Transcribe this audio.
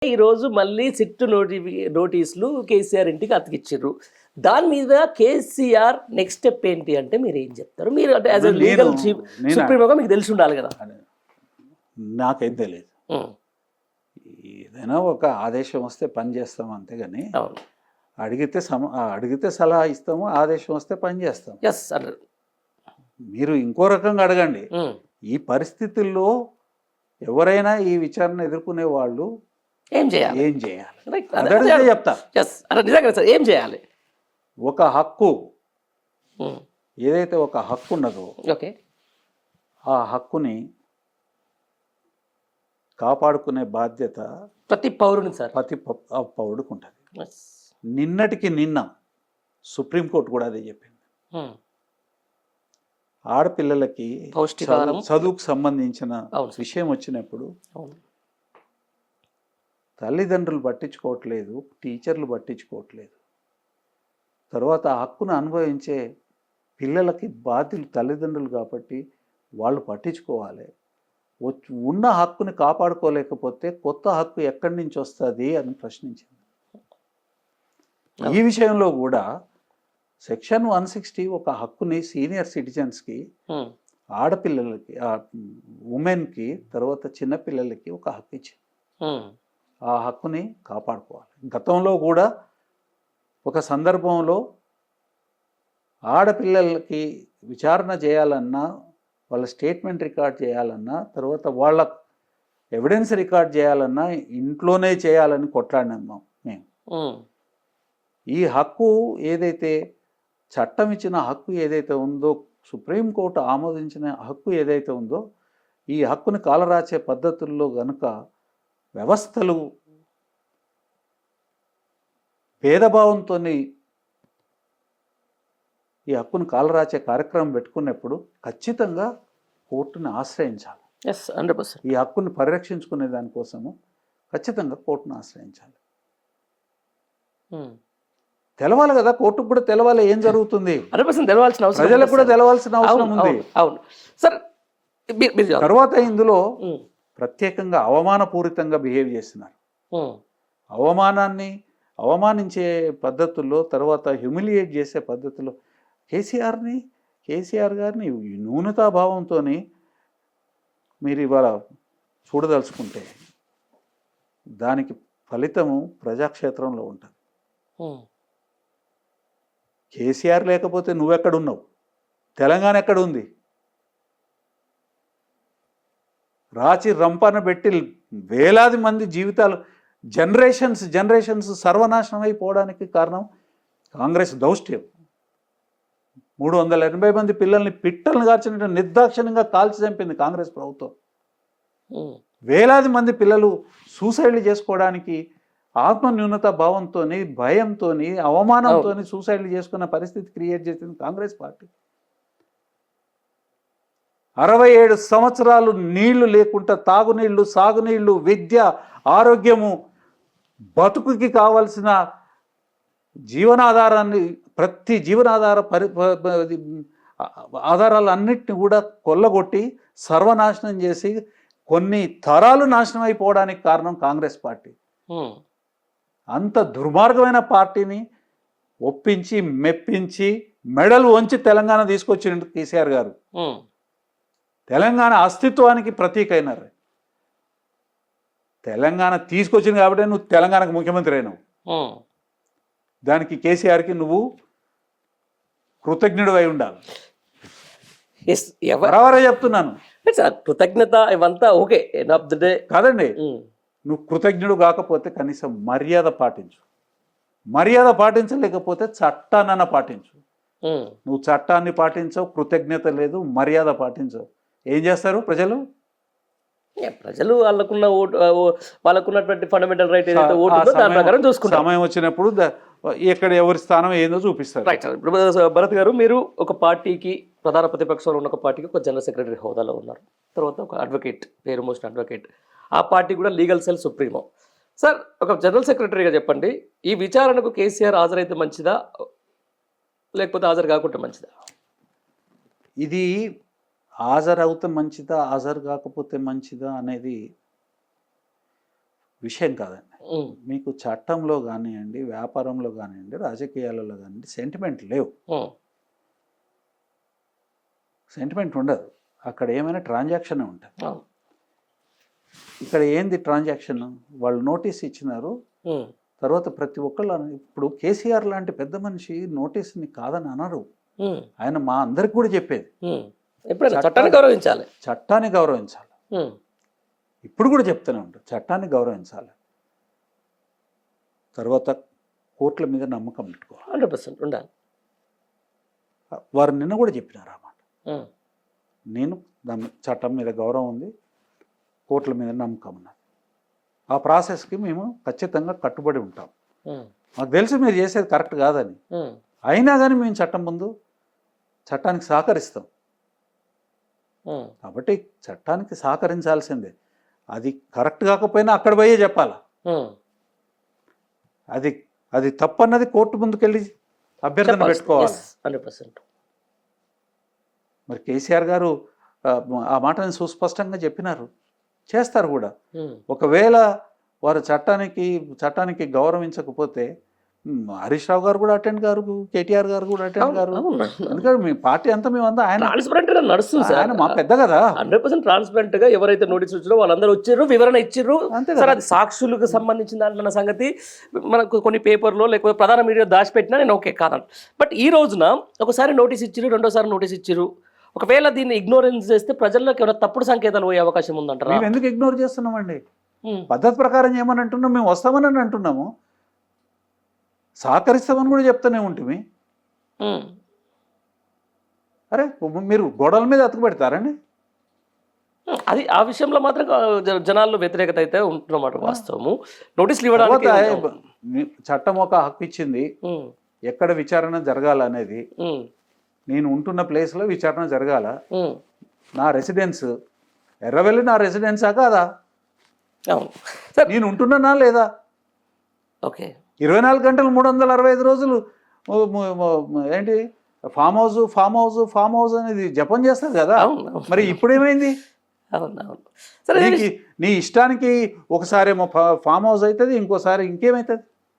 ఈరోజు మళ్ళీ సిట్ నోటీసులు కేసీఆర్ ఇంటికి అతికిచ్చారు. దాని మీద కేసీఆర్ నెక్స్ట్ స్టెప్ ఏంటి అంటే మీరు ఏం చెప్తారు? మీరు అంటే యాజ్ ఎ లీగల్ చీఫ్ సుప్రీంగా మీకు తెలిసి ఉండాలి కదా. నాకైతే తెలియదు. ఏదైనా ఒక ఆదేశం వస్తే పని చేస్తాం అంతేగాని అడిగితే సలహా ఇస్తాము, ఆదేశం వస్తే పని చేస్తాం. మీరు ఇంకో రకంగా అడగండి. ఈ పరిస్థితుల్లో ఎవరైనా ఈ విచారణ ఎదుర్కొనే వాళ్ళు ఏం చేయాలి చెప్తా. ఏం చేయాలి? ఒక హక్కు ఏదైతే ఒక హక్కు ఉన్నదో ఆ హక్కుని కాపాడుకునే బాధ్యత ప్రతి పౌరుని ప్రతి పౌరుడికి ఉంటుంది. నిన్నటికి నిన్న సుప్రీంకోర్టు కూడా అదే చెప్పింది. ఆడపిల్లలకి చదువుకు సంబంధించిన విషయం వచ్చినప్పుడు తల్లిదండ్రులు పట్టించుకోవట్లేదు, టీచర్లు పట్టించుకోవట్లేదు. తర్వాత ఆ హక్కును అనుభవించే పిల్లలకి బాధ్యులు తల్లిదండ్రులు కాబట్టి వాళ్ళు పట్టించుకోవాలి. ఉన్న హక్కుని కాపాడుకోలేకపోతే కొత్త హక్కు ఎక్కడి నుంచి వస్తుంది అని ప్రశ్నించింది. ఈ విషయంలో కూడా సెక్షన్ 160 ఒక హక్కుని సీనియర్ సిటిజన్స్కి, ఆడపిల్లలకి, ఉమెన్కి, తర్వాత చిన్నపిల్లలకి ఒక హక్కు ఇచ్చింది. ఆ హక్కుని కాపాడుకోవాలి. గతంలో కూడా ఒక సందర్భంలో ఆడపిల్లలకి విచారణ చేయాలన్నా, వాళ్ళ స్టేట్మెంట్ రికార్డ్ చేయాలన్నా, తర్వాత వాళ్ళ ఎవిడెన్స్ రికార్డ్ చేయాలన్నా ఇంట్లోనే చేయాలని కొట్లాడినాం మేము. ఈ హక్కు ఏదైతే చట్టం ఇచ్చిన హక్కు ఏదైతే ఉందో, సుప్రీంకోర్టు ఆమోదించిన హక్కు ఏదైతే ఉందో, ఈ హక్కుని కాలరాచే పద్ధతుల్లో గనుక వ్యవస్థలు భేదభావంతో ఈ హక్కును కాలరాచే కార్యక్రమం పెట్టుకున్నప్పుడు ఖచ్చితంగా కోర్టును ఆశ్రయించాలి. ఈ హక్కుని పరిరక్షించుకునే దానికోసము ఖచ్చితంగా కోర్టును ఆశ్రయించాలి. తెలవాలి కదా, కోర్టుకు కూడా తెలవాలి ఏం జరుగుతుంది, ప్రజలకు కూడా తెలవాల్సిన అవసరం ఉంది. తర్వాత ఇందులో ప్రత్యేకంగా అవమానపూరితంగా బిహేవ్ చేస్తున్నారు. అవమానించే పద్ధతుల్లో, తర్వాత హ్యూమిలియేట్ చేసే పద్ధతుల్లో కేసీఆర్ గారిని న్యూనతాభావంతో మీరు ఇవాళ చూడదలుచుకుంటే దానికి ఫలితము ప్రజాక్షేత్రంలో ఉంటుంది. కేసీఆర్ లేకపోతే నువ్వెక్కడున్నావు? తెలంగాణ ఎక్కడ ఉంది? రాచి రంపన పెట్టి వేలాది మంది జీవితాలు జనరేషన్స్ సర్వనాశనం అయిపోవడానికి కారణం కాంగ్రెస్ దౌష్ట్యం. 380 మంది పిల్లల్ని పిట్టలను కార్చినట్టు నిర్దాక్షిణ్యంగా కాల్చి చంపింది కాంగ్రెస్ ప్రభుత్వం. వేలాది మంది పిల్లలు సూసైడ్లు చేసుకోవడానికి ఆత్మన్యూనత భావంతో, భయంతో, అవమానంతో సూసైడ్లు చేసుకున్న పరిస్థితి క్రియేట్ చేసింది కాంగ్రెస్ పార్టీ. 67 సంవత్సరాలు నీళ్లు లేకుండా తాగునీళ్లు, సాగునీళ్లు, విద్య, ఆరోగ్యము, బతుకుకి కావలసిన జీవనాధారాన్ని, ప్రతి ఆధారాలన్నిటిని కూడా కొల్లగొట్టి సర్వనాశనం చేసి కొన్ని తరాలు నాశనం అయిపోవడానికి కారణం కాంగ్రెస్ పార్టీ. అంత దుర్మార్గమైన పార్టీని ఒప్పించి మెప్పించి మెడలు వంచి తెలంగాణ తీసుకొచ్చిండు కేసీఆర్ గారు. తెలంగాణ అస్తిత్వానికి ప్రతీక అయినారు. తెలంగాణ తీసుకొచ్చింది కాబట్టి నువ్వు తెలంగాణకు ముఖ్యమంత్రి అయినావు. దానికి కేసీఆర్కి నువ్వు కృతజ్ఞుడు అయి ఉండాలి. ఎవరెవరో చెప్తున్నాను, కృతజ్ఞత ఇవంతా ఓకే కాదండి. నువ్వు కృతజ్ఞుడు కాకపోతే కనీసం మర్యాద పాటించు. మర్యాద పాటించలేకపోతే చట్టాన్న పాటించు. నువ్వు చట్టాన్ని పాటించవు, కృతజ్ఞత లేదు, మర్యాద పాటించవు. ఏం చేస్తారు ప్రజలు? వాళ్ళకున్నటువంటి ఫండమెంటల్ రైట్ ఏదైతే ఓటు ఉందో దాని ప్రకారం చూసుకుంటారు. సమయం వచ్చినప్పుడు ఎక్కడ ఎవరి స్థానం ఏందో చూపిస్తారు. ఇప్పుడు భరత్ గారు, మీరు ఒక పార్టీకి, ప్రధాన ప్రతిపక్షంలో ఉన్న ఒక పార్టీకి ఒక జనరల్ సెక్రటరీ హోదాలో ఉన్నారు, తర్వాత ఒక అడ్వకేట్, పేరు మోసిన అడ్వకేట్, ఆ పార్టీ కూడా లీగల్ సెల్ సుప్రీమో. సార్, ఒక జనరల్ సెక్రటరీగా చెప్పండి, ఈ విచారణకు కేసీఆర్ హాజరైతే మంచిదా లేకపోతే హాజరు కాకుండా మంచిదా? ఇది హాజరవుతే మంచిదా, హాజరు కాకపోతే మంచిదా అనేది విషయం కాదండి. ఉమ్, మీకు చట్టంలో కానివ్వండి, వ్యాపారంలో కానివ్వండి, రాజకీయాలలో కానివ్వండి సెంటిమెంట్ లేవు. ఉమ్, సెంటిమెంట్ ఉండదు. అక్కడ ఏమైనా ట్రాన్సాక్షన్ ఉంటుంది. అవును. ఇక్కడ ఏంది ట్రాన్సాక్షన్? వాళ్ళు నోటీస్ ఇచ్చినారు, ఉమ్, తర్వాత ప్రతి ఒక్కళ్ళు ఇప్పుడు కేసీఆర్ లాంటి పెద్ద మనిషి నోటీస్ని కాదని అనరు. ఉమ్, ఆయన మా అందరికి కూడా చెప్పేది ఉమ్. ఎప్పుడైనా చట్టాన్ని గౌరవించాలి. చట్టాన్ని గౌరవించాలి. ఉమ్, ఇప్పుడు కూడా చెప్తూనే ఉంటారు, చట్టాన్ని గౌరవించాలి. తర్వాత కోర్టుల మీద నమ్మకం పెట్టుకోవాలి. 100% ఉండాలి. వారు నిన్న కూడా చెప్పినారు అన్నమాట. ఉమ్, నేను చట్టం మీద గౌరవం ఉంది, కోర్టుల మీద నమ్మకం ఉన్నది. ఆ ప్రాసెస్కి మేము ఖచ్చితంగా కట్టుబడి ఉంటాం. ఉమ్, మాకు తెలుసు మీరు చేసేది కరెక్ట్ కాదని, ఉమ్, అయినా కానీ మేము చట్టం ముందు చట్టానికి సహకరిస్తాం. ఉమ్, కాబట్టి చట్టానికి సహకరించాల్సిందే. అది కరెక్ట్ కాకపోయినా అక్కడ పోయే చెప్పాలా. ఉమ్. అది అది తప్పన్నది కోర్టు ముందుకెళ్ళి అభ్యర్థన పెట్టుకోవాలి. 100%. మరి కేసీఆర్ గారు ఆ మాటని సుస్పష్టంగా చెప్పినారు, చేస్తారు కూడా. ఉమ్, ఒకవేళ వారు చట్టానికి గౌరవించకపోతే హరీష్ రావు గారు కూడా అటెండ్ గారు, కేటీఆర్ గారు కూడా అటెండ్ గారు. అవును. ఎందుకంటే మీ పార్టీ అంతా మేమంతా ఆయన ట్రాన్స్పరెంట్ గా నడుస్తుంది సార్. ఆయన మా పెద్ద కదా. 100% ట్రాన్స్పరెంట్ గా ఎవరైతే నోటీస్ వచ్చారో వాళ్ళందరూ వచ్చారు, వివరణ ఇచ్చిర్రు. అంతే సార్ కదా. అది సాక్షులకు సంబంధించిన దాంట్లో సంగతి మనకు కొన్ని పేపర్లో లేకపోతే ప్రధాన మీడియా దాచిపెట్టినా నేను ఓకే కాదండి. బట్ ఈ రోజున ఒకసారి నోటీస్ ఇచ్చిర్రు, రెండోసారి నోటీస్ ఇచ్చిర్రు. ఒకవేళ దీన్ని ఇగ్నోరెన్స్ చేస్తే ప్రజల్లోకి ఏమైనా తప్పుడు సంకేతాలు పోయే అవకాశం ఉందంటారా? మేము ఎందుకు ఇగ్నోర్ చేస్తున్నామండి? ఉమ్, పద్ధతి ప్రకారం చేయమని అంటున్నాం, మేము వస్తామని అంటున్నాము, సహకరిస్తామని కూడా చెప్తూనే ఉంటుంది. ఉమ్. అరే మీరు గొడవల మీద అతుకు పెడతారండి. అది ఆ విషయంలో మాత్రం జనాల్లో వ్యతిరేకత అయితే ఉంటున్నమాట వాస్తవము. నోటీసులు ఇవ్వడానికి తర్వాత చట్టం ఒక హక్కు ఇచ్చింది, ఉమ్, ఎక్కడ విచారణ జరగాలనేది. ఉమ్, నేను ఉంటున్న ప్లేస్లో విచారణ జరగాల. ఉమ్. నా రెసిడెన్స్ ఎర్రవెల్లి నా రెసిడెన్సా కాదా? అవును సార్. నేను ఉంటున్నానా లేదా? ఓకే. 24 గంటలు 365 రోజులు ఏంటి ఫామ్ హౌస్ అనేది జపం చేస్తారు కదా. అవును, అవును. మరి ఇప్పుడేమైంది? అవును, అవును. సరే నీ ఇష్టానికి ఒకసారి ఏమో ఫామ్ హౌస్ అవుతుంది, ఇంకోసారి ఇంకేమవుతుంది?